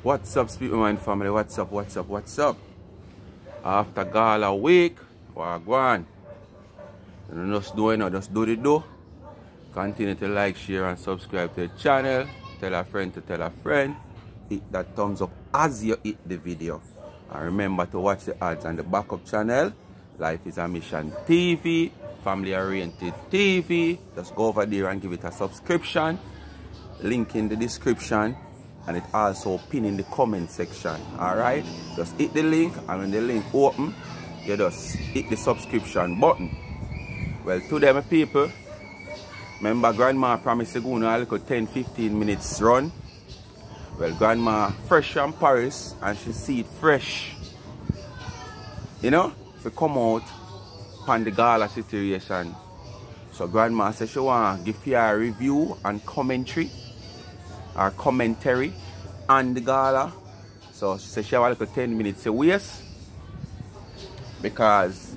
What's up, Speak My Mind family? What's up? After Gala week, we're going. Just do the do. Continue to like, share, and subscribe to the channel. Tell a friend to tell a friend. Hit that thumbs up as you hit the video. And remember to watch the ads on the backup channel. Life is a Mission TV, family oriented TV. Just go over there and give it a subscription. Link in the description. And it also pin in the comment section. Alright? Just hit the link, and when the link open, you just hit the subscription button. Well, today my people, remember grandma promised to go on a little 10-15 minutes run. Well, grandma fresh from Paris and she see it fresh. You know, if you come out on the Gala situation. So grandma said she want to give you a review and commentary on the Gala. So she said she have a little 10 minutes to waste. Because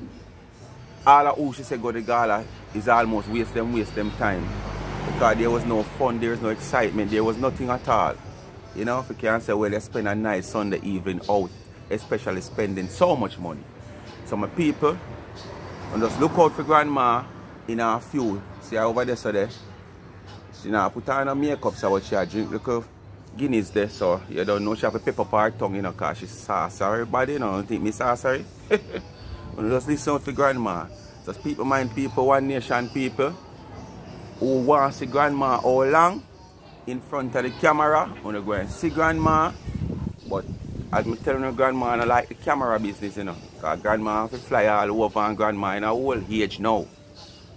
all of who she said go to the Gala is almost waste them time. Because there was no fun, there was no excitement, there was nothing at all. You know, if you can't say, well, they spend a nice Sunday evening out, especially spending so much money. So my people, and just look out for grandma in her few. See her over there, so there. She now put on her makeup, so what she a drink little Guinness there, so you don't know she have a pepper up her tongue, you know, because she's saucy. Everybody, you know, don't think me saucy. Just listen out for grandma. Just people mind people, one nation people who want to see grandma all along in front of the camera. Want to go and see grandma, but as me telling her, grandma I don't like the camera business, you know, because grandma have to fly all over and grandma in a old age now.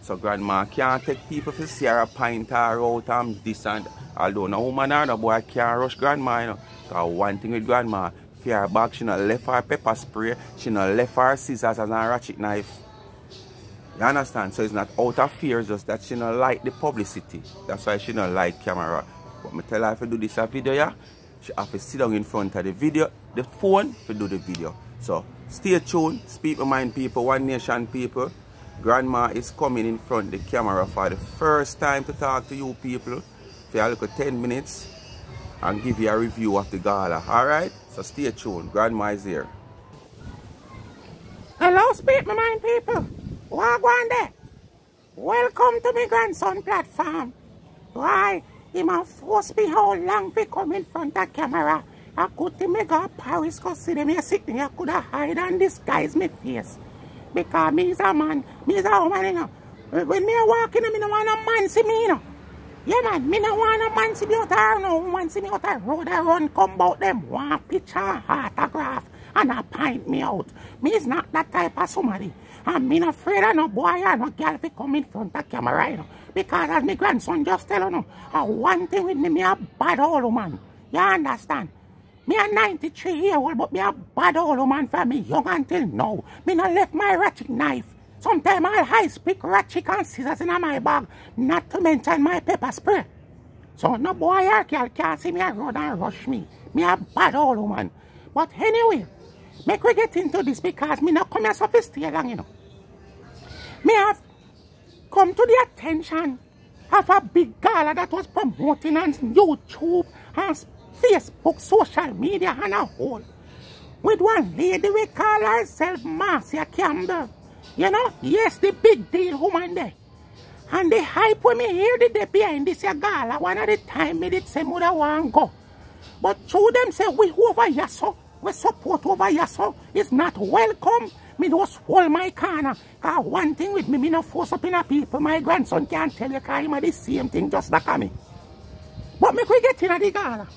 So grandma can't take people to see her a pint or out and this and although no woman or no boy can't rush grandma, you know. Because one thing with grandma, for her back, she not left her pepper spray, she not left her scissors and a ratchet knife. You understand? So it's not out of fear, it's just that she not like the publicity. That's why she not like camera. But me tell her if you do this video, yeah, she have to sit down in front of the phone to do the video. So stay tuned, Speak My Mind people, One Nation people. Grandma is coming in front of the camera for the first time to talk to you people for a little 10 minutes and give you a review of the Gala. Alright? So stay tuned. Grandma is here. Hello, Speak My Mind people. What going there? Welcome to my grandson platform. Why? He must force me how long to come in front of the camera. I could make a Paris because see them here sitting here, I could have hide and disguise my face. Because me is a man, me is a woman, you know. When me a walking, me no want a man see me, you know. Yeah, man, me no want a man see me out there, no woman see me out there, road I run, come about them, one picture, autograph, and a pint me out. Me is not that type of somebody. And me not afraid of no boy or no girl to come in front of camera, you know. Because as my grandson just tell you, know, one thing with me a bad old woman. You understand? Me a 93 year old, but me a bad old woman for me young until now. Me not left my ratchet knife. Sometimes I'll high pick ratchet and scissors in my bag, not to mention my pepper spray. So no boy or girl can't see me a road and rush me. Me a bad old woman. But anyway, make we get into this because me not come here so stay long, you know. Me have come to the attention of a big gala that was promoting on YouTube and Facebook, social media and a whole. With one lady we call herself Marcia Campbell. You know, yes, the big deal woman there. And the hype when me hear the day behind this gala, one of the time me did say mother want go. But through them say we over here so, we support over here so, it's not welcome. Me just hold my corner. Cause one thing with me, me no force up in a people. My grandson can't tell you cause him the same thing just like me. But me we get in the gala.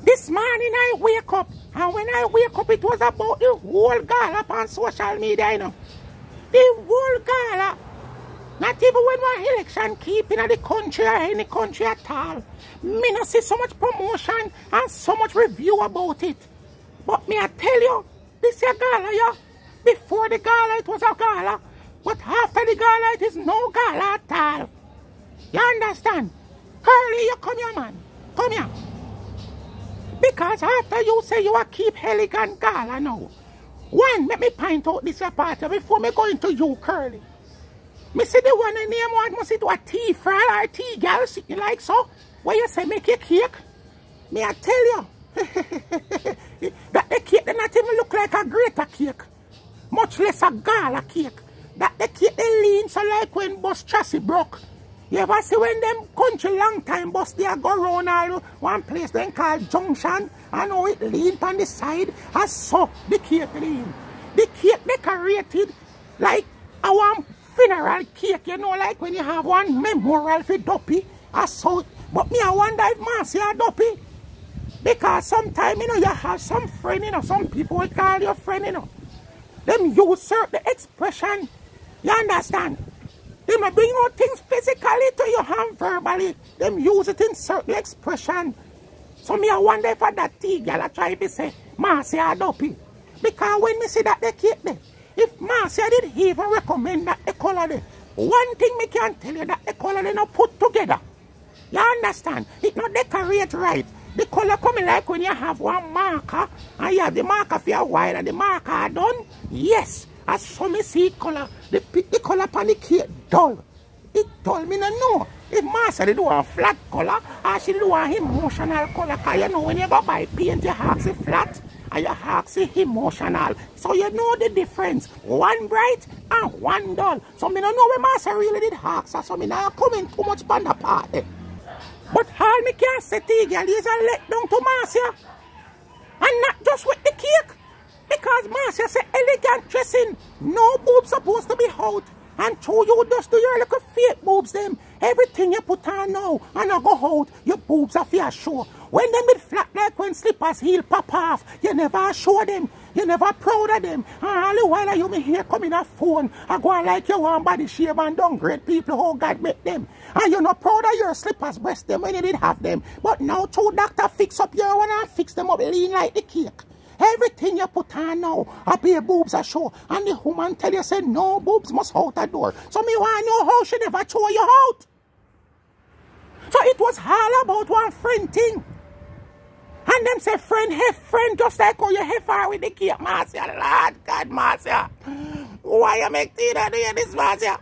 This morning I wake up, and when I wake up, it was about the whole gala on social media, you know. The whole gala. Not even when my election keep in the country or any country at all. Me not see so much promotion and so much review about it. But me I tell you, this is a gala, yeah. Before the gala, it was a gala. But after the gala, it is no gala at all. You understand? Curly, you come here, man. Come here. Because after you say you are keep elegant gala now. One, let me point out this part before me go into you, Curly. Me see the one in name one must it to a tea fry or tea girl sitting like so. Where you say make a cake? Me I tell you, That the cake they not even look like a greater cake. Much less a Gala cake. That the cake they lean so like when bus chassis broke. You ever see when them country long time bus they go round all one place then called Junction and how it lean on the side and so the cake lean. The cake decorated like a one funeral cake, you know, like when you have one memorial for Duppy or so. But me I wonder if Marcy or Duppy. Because sometimes, you know, you have some friend, you know, some people will call your friend, you know. Them use certain expression. You understand? They may bring out things physically to your hand verbally. Them use it in certain expression. So me I wonder if that girl I try to say Marcy or Duppy. Because when me see that they keep them, if Marcy did even recommend that the color there, one thing me can tell you that the color they not put together. You understand? It not decorate right. The color coming like when you have one marker and you have the marker for a while and the marker done. Yes, as some me see color, they pick the color upon the cake dull. It dull me no know. If Marcy they do a flat color or she do a emotional color, because you know when you go buy paint you have it flat and you have it emotional. So you know the difference. One bright and one dull. So me no know when Marcy really did hacks, so me not coming too much on the part there. But all me can say to you, girl, is a let down to Marcia. And not just with the cake. Because Marcia say elegant dressing. No boobs supposed to be out. And through you just do your little fake boobs them. Everything you put on now and I go out, your boobs are for sure. When them mid flat like when slippers heel pop off, you never show them. You never proud of them. And all the while you me here coming a phone, I go like you want body shame and downgrade people how God make them. And you're not proud of your slippers breast them when you did have them. But now through doctor fix up your one and fix them up lean like the cake. Everything you put on now, up your boobs are show. And the woman tell you say no boobs must out the door. So me want to know how she never throw you out. So it was all about one friend thing. And them say friend, hey friend, just like how you have far with the cake, Marcia. Lord God, Marcia. Why you make Tina do this, Marcia?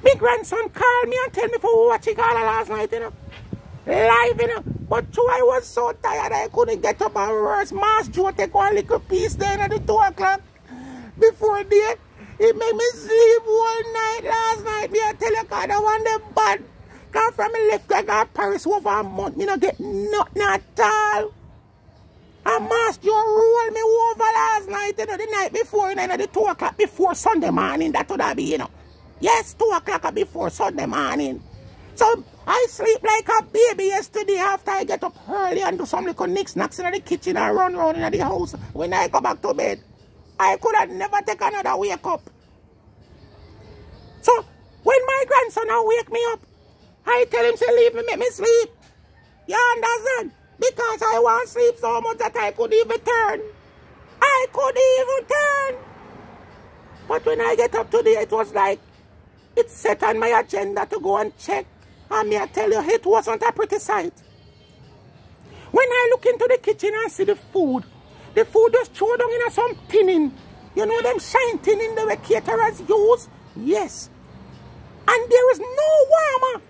My grandson called me and tell me for watching Gala last night, you know. Live, you know. But too, I was so tired I couldn't get up and rehearse. Mass Joe take one little piece then at the 2 o'clock. Before that, it made me sleep all night last night. Me I tell you, God, I want them bad. Because from me left, I got Paris over a month. Me not get nothing at all. And Mass Joe rolled me over last night, you know, the night before, you know, the 2 o'clock before Sunday morning. That would be, you know. Yes, 2 o'clock before Sunday morning. So I sleep like a baby yesterday after I get up early and do some little knicks-knacks in the kitchen and run around in the house. When I go back to bed, I could have never take another wake up. So when my grandson wake me up, I tell him to leave me, make me sleep. You understand? Because I want to sleep so much that I could even turn. I could even turn. But when I get up today, it was like, it's set on my agenda to go and check. And me I tell you, it wasn't a pretty sight. When I look into the kitchen and see the food just throw down in some tinning. You know them shine tinning the caterers use? Yes. And there is no warmer.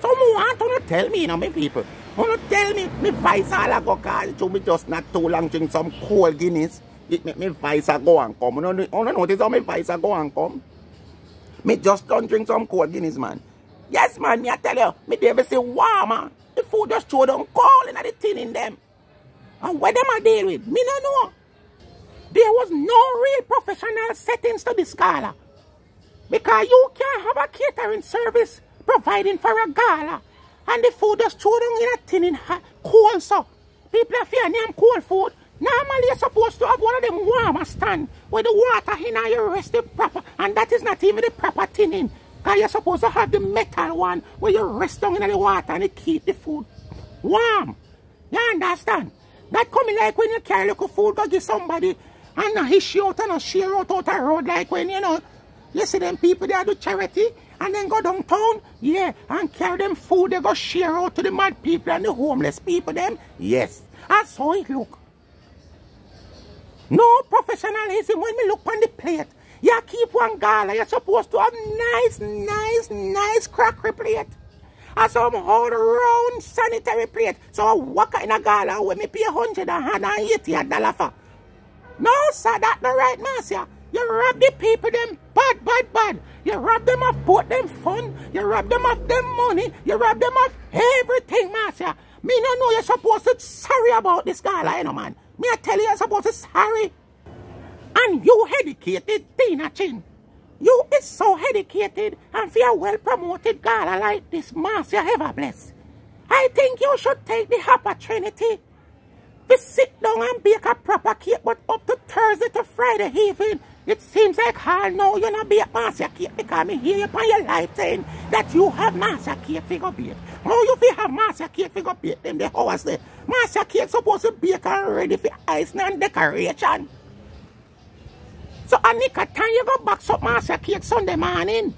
Someone want to tell me, you know, my people. Want to tell me, my vice all go cause it should be just not too long drink some cold Guinness. It make me vice go and come. You don't notice how my vice go and come? Me just don't drink some cold Guinness, man. Yes, man, me I tell you, me never say warmer. The food just throw down cold in the tin in them. And what them I deal with? Me no know. There was no real professional settings to this Gala. Because you can't have a catering service providing for a Gala. And the food just throw down in a tin in cold, so. People are fear name cold food. Normally you're supposed to have one of them warmer stand where the water in and you rest it proper. And that is not even the proper tinning. Because you're supposed to have the metal one where you rest down in the water and it keep the food warm. You understand? That coming like when you carry little food, go give somebody and he shout and share out the road like when, you know, you see them people, they do charity and then go downtown, yeah, and carry them food, they go share out to the mad people and the homeless people, them. Yes, that's how it look. No professionalism when we look on the plate. You keep one Gala, you're supposed to have nice crackery plate. a some old round sanitary plate. So I walk in a gala where me pay $180 for. No, sir, that's the right, Marcia. You rob the people them bad. You rob them of both them fun. You rob them of them money. You rob them of everything, Marcia. Me no know you're supposed to sorry about this gala, you know, man. Me I tell you you're supposed to sorry. And you educated, Tina Chin. You is so educated and for a well-promoted gala like this, Marcia ever bless. I think you should take the opportunity to sit down and bake a proper cake, but up to Thursday to Friday evening, it seems like hard now you not bake Marcia cake because me hear you on your life saying that you have Marcia cake figure bake. How you feel have Marcia cake figure bake them the hours there? Marcia cake supposed to bake and ready for icing and decoration. So a nick of time you go box up Marcia cake Sunday morning.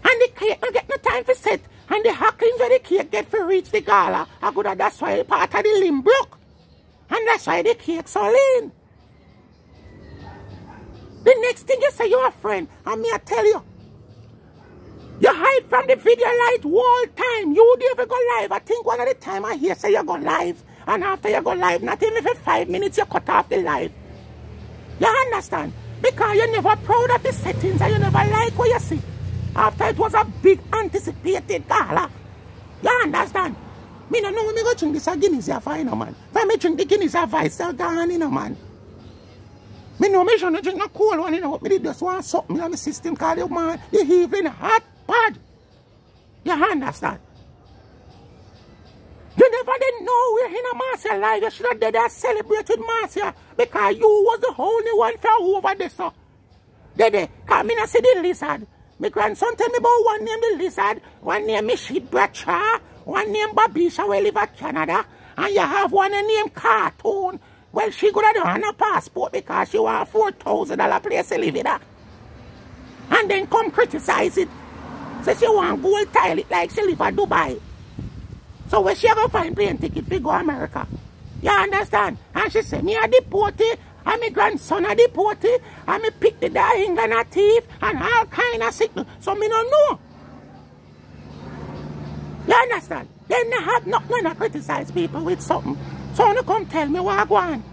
And the cake don't get no time for set. And the hacklings where the cake get for reach the gala. I go that that's why part of the limb broke. And that's why the cake so lean. The next thing you say you're a friend, and me I tell you. You hide from the video light all time. You never go live. I think one of the time I hear say you go live. And after you go live, not even for 5 minutes you cut off the live. You understand? Because you're never proud of the settings and you never like what you see. After it was a big anticipated gala. You understand? Me no know when me go drink this a Guinness here for, you know, man. When me drink the Guinness a Vice, still gone, you know, man. Me know me shouldn't drink no cold one, you know, but me did just want something on the system because the man, the evening hot bad. You understand? You never did know we're in a Marcia live. You should have did that celebrated Marcia because you was the only one for over there, so. Dede, because me not see the lizard. My grandson tell me about one name the lizard, one name Mishit Bradshaw, one name Babisha where live at Canada, and you have one named Cartoon. Well, she could have done a passport because she want a $4,000 place to live in her. And then come criticize it. So she want gold tile it like she live at Dubai. So where she go find plane ticket to go America? You understand? And she say, me a deported, and my grandson a deported, and me pick the da England a thief, and all kind of sickness. So me don't know. You understand? Then they have nothing to criticize people with something. So you come tell me what I go on.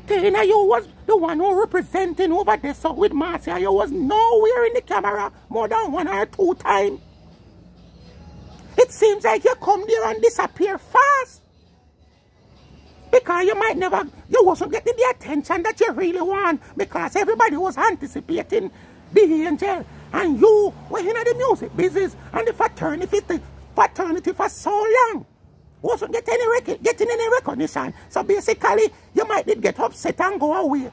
Tina, you was the one who representing over there so with Marcia. You was nowhere in the camera more than 1 or 2 times. It seems like you come there and disappear fast. Because you might never, you wasn't getting the attention that you really want. Because everybody was anticipating the angel. And you were in the music business and the fraternity for so long. Wasn't getting any recognition. So basically, you might get upset and go away.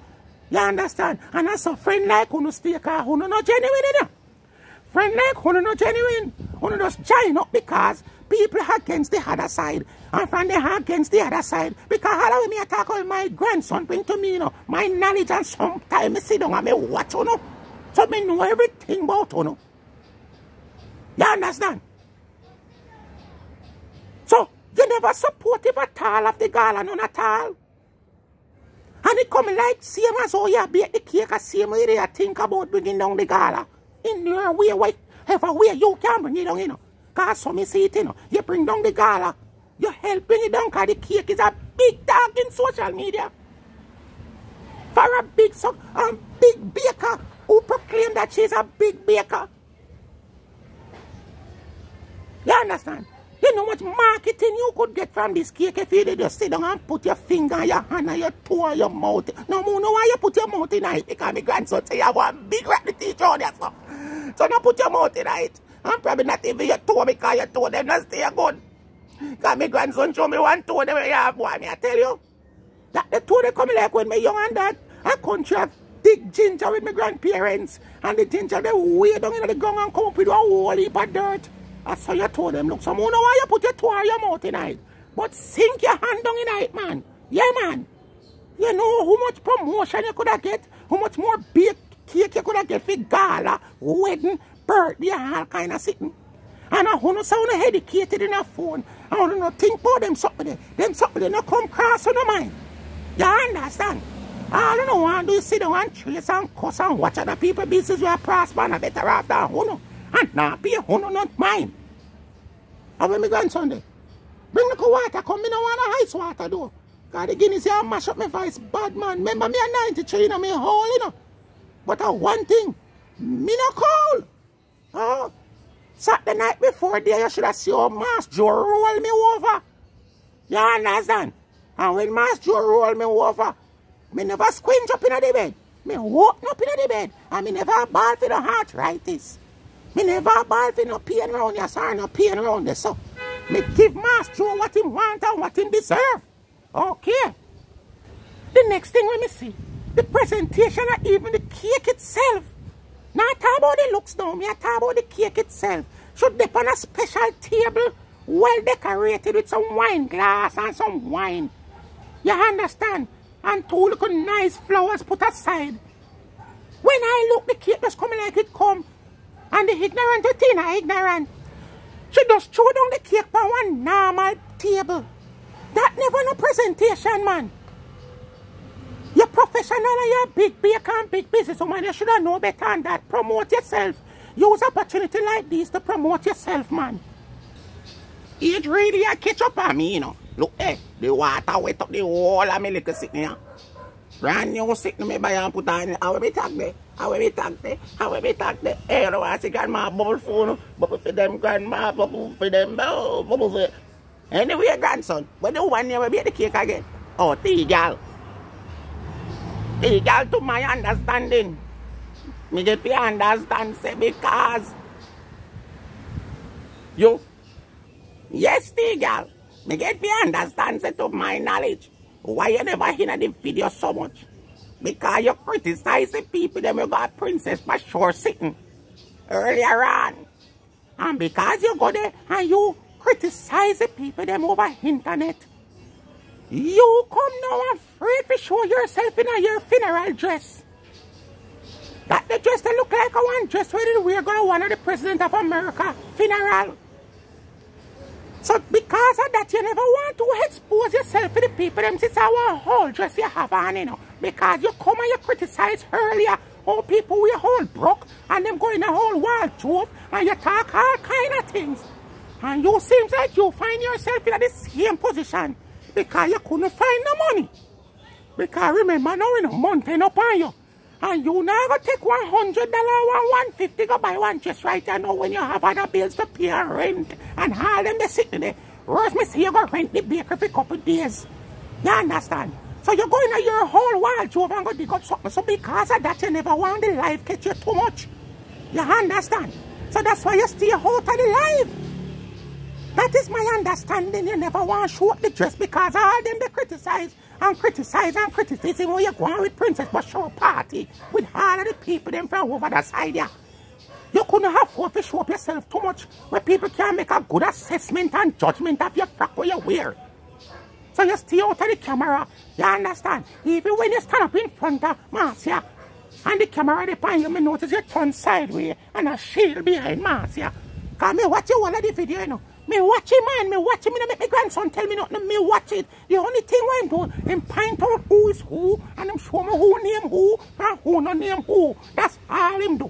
You understand? And as a friend like who no stay because who no genuine, you know? Friend like who no genuine, who no just join up because people are against the other side. And from they are against the other side. Because how do me attack all my grandson bring to me, you know, my knowledge, and sometimes I sit down and me watch, you know. So me know everything about, you know. You understand? So, you never supportive at all of the gala, none at all. And it come like same as how you bake the cake, the same way they think about bringing down the gala. In your way, whatever way you can bring it down, you know. Because some see it, you know. You bring down the gala. You help bring it down because the cake is a big dog in social media. For a big baker who proclaim that she's a big baker. You understand? You know how much marketing you could get from this cake if you did just sit down and put your finger, your hand, and your toe, and your mouth. No more know why you put your mouth in it because my grandson say you have one big rat to teach all that stuff. So don't put your mouth in it. And probably not even your toe because your toe them not stay good. Because my grandson show me one toe them you have one, I tell you. That the toe they come like when my young and that I contract big ginger with my grandparents. And the ginger they way down in the ground and come up with a whole heap of dirt. That's how you told them, look, some more know why you put your toe or your mouth in it. But sink your hand down in it, man. Yeah, man. You know how much promotion you could have get, how much more baked cake you could have get for gala, wedding, birthday, and all kind of sitting. And I want to sound educated in a phone. I want to think about them something there. Them something they not come cross on the mind. You understand? All I don't want to do is sit down and trace and cuss and watch other people's business where prosper and better off than who know. And now be a who not mine. And when my grandson there, bring the water, come, me no want a ice water though. Cause the Guinness here mash up my voice bad man. Remember me a 93 in me hole, you know. But one thing, me no cold. Oh, Saturday night before there, you should have seen how Master Joe roll me over. You understand? And when Master Joe roll me over, me never squinch up in the bed. Me open up in the bed. And me never ball for the arthritis. Me never ball for no pain around your sir, no pain around the so. Me give Master Joe what he want and what he deserve. Okay. The next thing when me see, the presentation and even the cake itself. Not talk about the looks now, me talk about the cake itself. Should be on a special table, well decorated with some wine glass and some wine. You understand? And two little nice flowers put aside. When I look, the cake just coming like it come. And the ignorant to Tina ignorant. She just throw down the cake on one normal table. That never no presentation, man. You're professional and you're big baker and big business woman. You should have known better than that. Promote yourself. Use opportunity like this to promote yourself, man. It really a catch up on me, you know. Look, the water wet up the whole of me little sitting here. Brand new sitting me by and put on. How will me tag there? How will me tag there? How will me tag there? Hey, you know what I say, grandma bubble phone. Bubble for them, grandma, bubble for them, bubble for... Anyway, grandson, when the one year will be at the cake again? Oh, Bigdeal. Bigdeal, to my understanding. Me get to understand, say, because... You... Yes, Bigdeal. Me get to understand, say, to my knowledge. Why you never hear the video so much? Because you criticize the people them you got Princess for sure sitting earlier on. And because you go there and you criticize the people them over internet, you come now afraid to show yourself in your funeral dress. That the dress that look like a one dress where we're going to one of the President of America funeral. So because of that, you never want to expose yourself to the people them since our whole dress you have on, you know. Because you come and you criticize earlier how people we whole broke and them go in a whole wardrobe and you talk all kind of things. And you seems like you find yourself in the same position because you couldn't find no money. Because remember now in a mountain up on you. And you now go take $100 or $150 go buy one dress right now when you have other bills to pay and rent and all them they sitting there. Whereas me see you go rent the baker for a couple of days. You understand? So you go in your whole wardrobe and go dig up something. So because of that you never want the life catch you too much. You understand? So that's why you stay out of the life. That is my understanding. You never want to show up the dress because all them they criticize and criticize and criticize when you're going with Princess but show party with all of the people them from over the side there. You couldn't afford to show up yourself too much where people can make a good assessment and judgment of your frock where you wear. So you stay out of the camera, you understand? Even when you stand up in front of Marcia and the camera behind you, me notice you turn sideways and a shield behind Marcia. Because me watch you all of the video, you know. Me watch it, man. Me watch it. Me don't make my grandson tell me nothing. Me watch it. The only thing I'm doing, him point out who is who, and him show me who name who, and who no name who. That's all him do.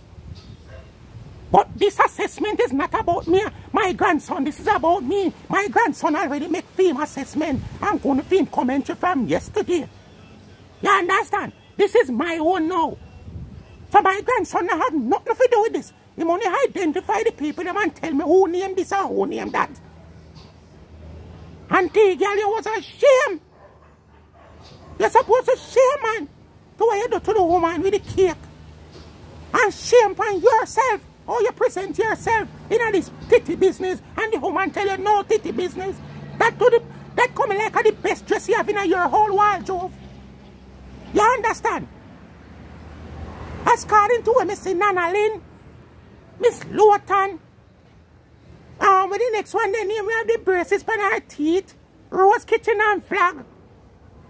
But this assessment is not about me, my grandson. This is about me. My grandson already make film assessment. I'm going to film commentary from yesterday. You understand? This is my own now. So my grandson have nothing to do with this. He only identify the people them and tell me who named this or who named that. And Bigdeal, you was a shame. You're supposed to shame, man, to what you do to the woman with the cake. And shame on yourself, how you present yourself in this titty business, and the woman tell you no titty business. That coming like the best dress you have in your whole wardrobe. You understand? According to what I see Nana Lynn, Miss Lawton, with the next one, then we have the braces on her teeth, Rose Kitchen and Flag.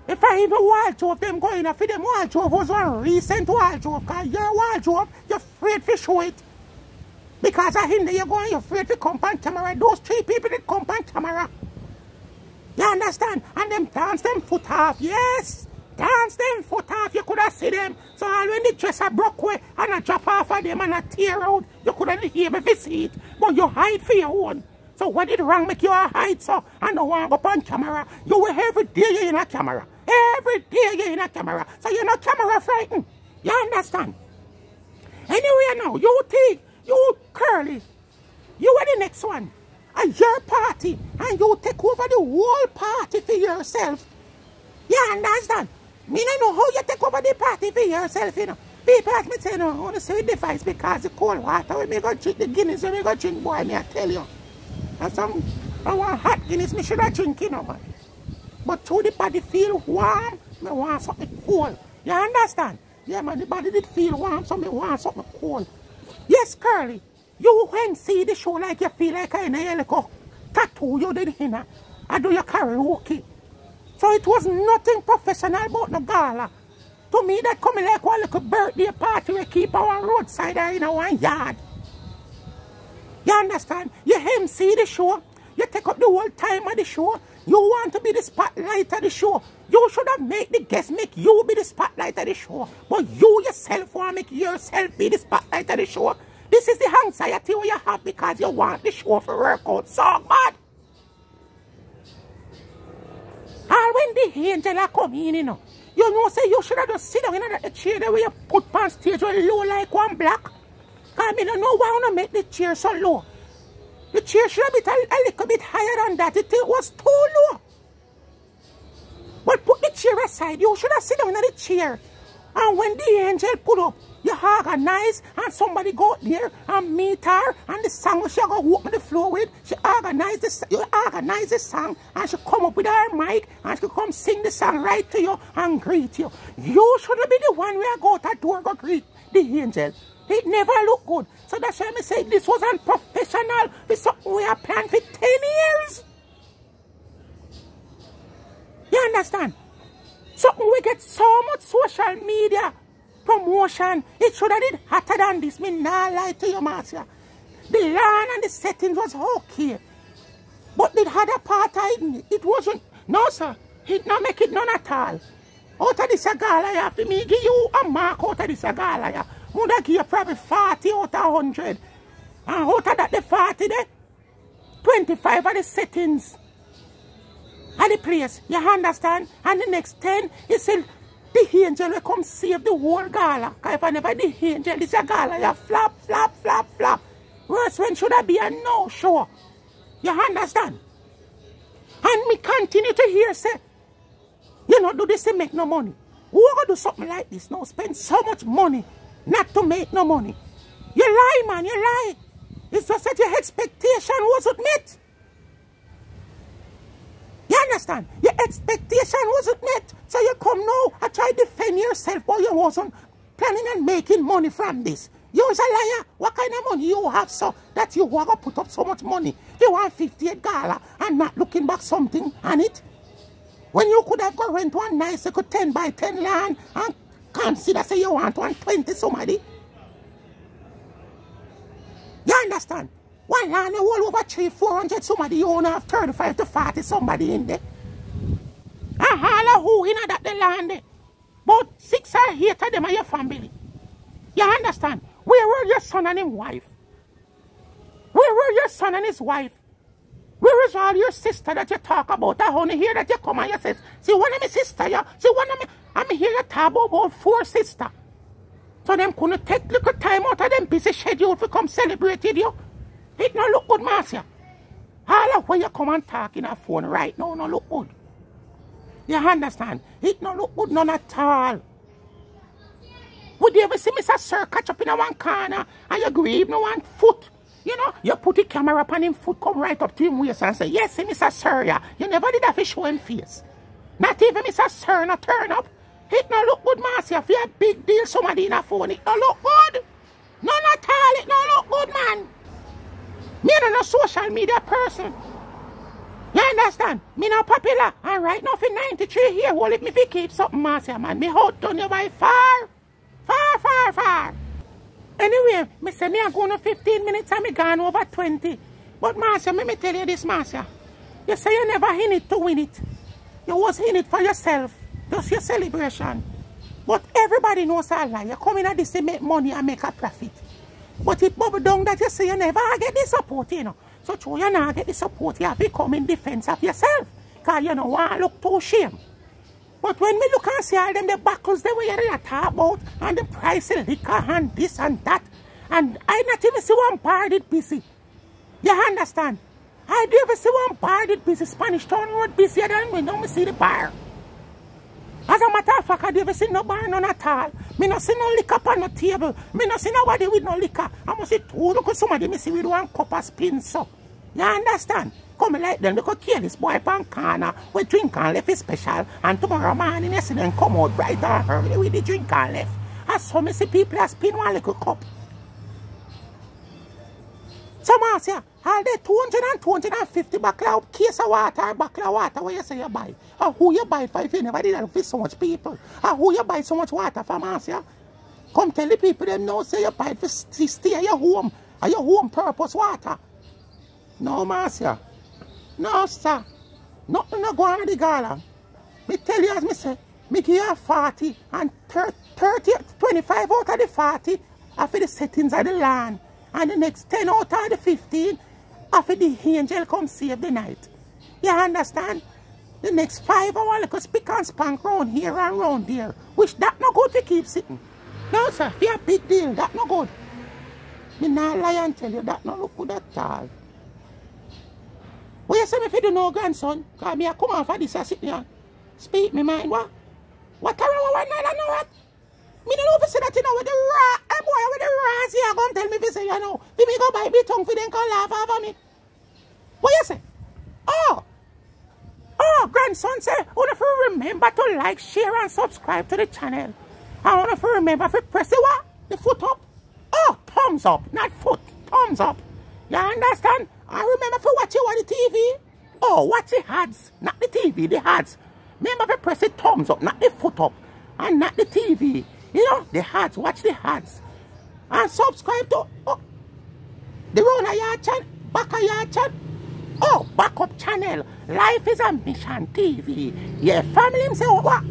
If I even wardrobe them going for them wardrobe was one recent wardrobe, because your wardrobe, you're afraid to show it. Because I hinder you going, you're afraid to come on camera. Those three people that come on camera. You understand? And them dance them foot off, yes. Dance them foot off, you could have seen them. So all when the dresser broke away and I drop off of them and I tear out, you couldn't hear me to see it. But you hide for your own. So what did wrong make you a hide so and no one go on camera? You will every day you're in a camera. Every day you're in a camera. So you're not camera frightened. You understand? Anyway now, you think, you Curly, you are the next one. And your party. And you take over the whole party for yourself. You understand? Me don't know how you take over the party for yourself, you know. People ask me say, no, I want to say device because the cold water we may go drink the Guinness, we may go drink, boy, me I tell you. And some, I want hot Guinness, me should have drink, you know, man. But through the body feel warm, me want something cold. You understand? Yeah, man, the body did feel warm, so me want something cold. Yes, Curly, you when see the show like you feel like I know like a tattoo you did here, I do your karaoke. So it was nothing professional about the gala. To me, that coming like one little birthday party we keep our roadside or in our yard. You understand? You MC the show. You take up the whole time of the show. You want to be the spotlight of the show. You should have made the guests make you be the spotlight of the show. But you yourself want to make yourself be the spotlight of the show. This is the anxiety you have because you want the show to work out so bad. And when the angel are coming in, you know, say you should have just sit down in the chair where you put on stage where low like one block. Because I don't know why I make the chair so low. The chair should have been a little bit higher than that. It was too low. But put the chair aside. You should have sit down in the chair. And when the angel put up, you organize and somebody go there and meet her and the song she go walk on the floor with. You organize the song and she come up with her mic and she come sing the song right to you and greet you. You should be the one where go to the door go greet the angel. It never look good. So that's why I say this was unprofessional. It's something we have planned for 10 years. You understand? Something we get so much social media promotion. It should have been hotter than this. Me nah lie to you, Marcia. The lawn and the settings was okay. But it had a part hiding. It wasn't. No, sir. It not make it none at all. Out of this Gala, yeah, for me give you a mark out of this Gala, yeah. Would I give you probably 40 out of 100. And out of that, the 40 there, 25 are the settings. And the place, you understand? And the next 10, you say, the angel will come save the whole gala. Because if I never the angel, this is a gala, you flap, flap, flap, flap. Worse when should I be a no-show? You understand? And me continue to hear, say, you know, do this to make no money. Who are going to do something like this now? Spend so much money not to make no money. You lie, man, you lie. It's just that your expectation wasn't met. You understand? Your expectation wasn't met. So you come now and try to defend yourself, but you wasn't planning on making money from this. You're a liar. What kind of money you have so that you want to put up so much money? You want 58 gala and not looking back something on it? When you could have got rent one nice, you could 10 by 10 land and consider say you want 120 somebody. You understand? One land you all over 300-400 somebody, you only have 35 to 40 somebody in there. And all of who in that the land there. But 6 or 8 of them are your family. You understand? Where were your son and his wife? Where were your son and his wife? Where is all your sister that you talk about? I want to hear that you come and you say, see one of my sister, yeah? See one of me, I'm here you talk about 4 sisters. So them couldn't take little time out of them busy schedule to come celebrate with you. It no look good, Marcia. All of when you come and talk in a phone right now, no look good. You understand? It no look good none at all. Would you ever see Mr. Sir catch up in a one corner and you grieve no one foot? You know, you put the camera up on him foot, come right up to him waist and say, yes, Mr. Sir, yeah. You never did have to show him face. Not even Mr. Sir no turn up. It no look good, Marcia. If you a big deal somebody in a phone, it no look good. None at all, it no look good, man. Me no social media person. You understand? Me not popular. And right now for 93 here, well, if me fi keep something, Marcia, man, me outdone you by far. Far, far, far. Anyway, me say me a go no 15 minutes and me gone over 20. But Marcia, me tell you this, Marcia. You say you never in it to win it. You was in it for yourself. Just your celebration. But everybody knows a lie. You come in at this to make money and make a profit. But it bubble down that you say you never get the support, you know. So true, you not get the support, you have to come in defense of yourself. Because you don't want to look too shame. But when we look and see all them, the buckles they were talk about, and the price of liquor and this and that, and I not even see one bar that busy. You understand? I do even see one bar that busy. Spanish Town Road busier than me. Now me see the bar. As a matter of fact, I never see no bar none at all. Me not see no liquor on no table. Me not see nobody with no liquor. I must see two look at somebody me see with one cup of spin so. You understand? Come like them, they could kill this boy pan corner. We drink and left is special. And tomorrow morning you see them come out bright and early with the drink and left. I saw me see people that spin one little cup. Some ask you, all the 200 and 250 bottle of case of water or bottle of water where you say you buy. Or who you buy for if you never did that for so much people. Or who you buy so much water from ask you. Come tell the people them now say you buy it for stay at your home. Or your home purpose water. No, Marcia. No, sir. Nothing no go on with the Gala. Me tell you as me say, me give you 40 and 30, 25 out of the 40 are for the settings of the land. And the next 10 out of the 15 after the angel come save the night. You understand? The next 5 hours like a spick and spank round here and round there. Which that no good to keep sitting. No sir, for a big deal, that no good. Me not lie and tell you that no look good at all. What you say me if you do no grandson? Because me I come on for this and sit here. Speak me mind what? What around one night I know what? Me don't know if you say that you know with the raw, boy with the raws here come tell me if you say you know. If me go buy me tongue for them can laugh over me. What you say? Oh, grandson say, I want to remember to like, share and subscribe to the channel. I want to remember to press the what? The foot up? Oh, thumbs up, not foot, thumbs up. You understand? I remember to watch you on the TV. Oh, watch the ads, not the TV, the ads. Remember to press the thumbs up, not the foot up, and not the TV. You know, the ads, watch the ads. And subscribe to the Rona Yard channel, Baka Yard channel. Oh, backup channel. Life is a mission TV. Yeah, family him say what?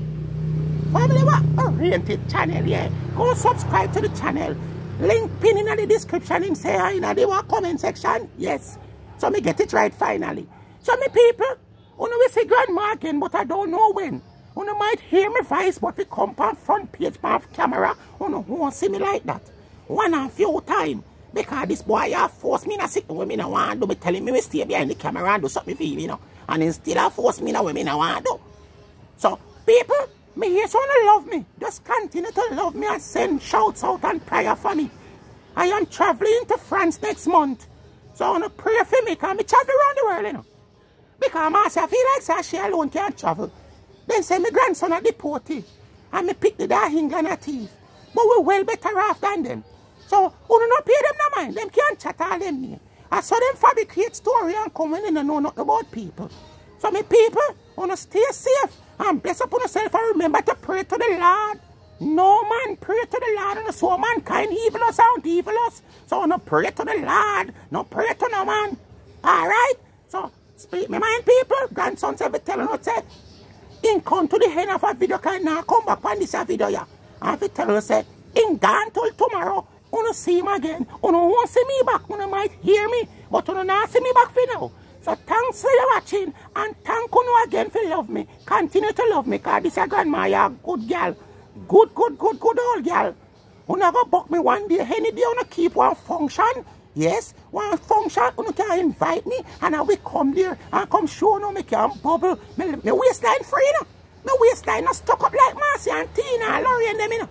Family what? Oriented channel, yeah. Go subscribe to the channel. Link pin in the description him say in the comment section. Yes. So me get it right finally. So me people, you know we say grandma again, but I don't know when. You know might hear me voice, but we come on front page on camera. You know who won't see me like that. One and few time. Because this boy have forced me to sit when me no want to be telling me to stay behind the camera and do something for you, you know. And then still have forced me when me no want to. So people, me here so to love me. Just continue to love me and send shouts out and prayer for me. I am traveling to France next month. So I want to pray for me because I travel around the world, you know. Because I feel like she alone can't travel. Then say my grandson are deported. And me pick the dog England a thief. But we well better off than them. So, you don't pay them no mind. Them can't chat all them me. I saw them fabricate story and come in and know nothing about people. So, me people, want to stay safe and bless upon yourself and remember to pray to the Lord. No man pray to the Lord and so mankind evil us and evil us. So, no pray to the Lord. No pray to no man. Alright? So, speak me mind people. Grandson say, telling us, say, in come to the end of a video, can now come back on this video, yeah. And if you tell us, say, in gone till tomorrow, you don't see him again. You don't want to see me back. You might hear me, but you don't want to see me back for now. So thanks for watching and thank you again for love me. Continue to love me because this is a grandma, you're a good girl. Good old girl. You never buck me one day. Any day you keep one function. Yes, one function. You can invite me and I will come there and come show you. I can bubble. My waistline free, you know. My waistline not stuck up like Marcy and Tina and Laurie and them, you know.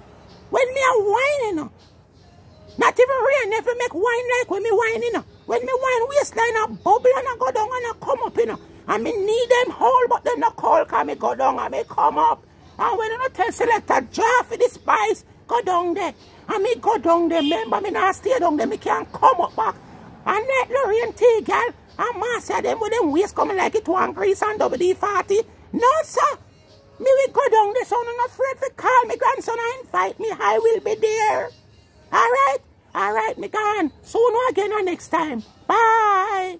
When me are whining, you know. Not even rain never make wine like when me wine, you know. When me wine waistline a bubble and I go down and I come up, you know. And me need them whole, but them not cold because me go down and me come up. And when you not tell selector jar for the spice, go down there. And me go down there, remember me not stay down there, me can't come up back. And let Lorraine T girl and Marcia them with them waist coming like it one grease and WD-40. No sir. Me will go down there, so I'm not afraid to call me grandson and invite me. I will be there. Alright, me gone. Soon again or next time. Bye.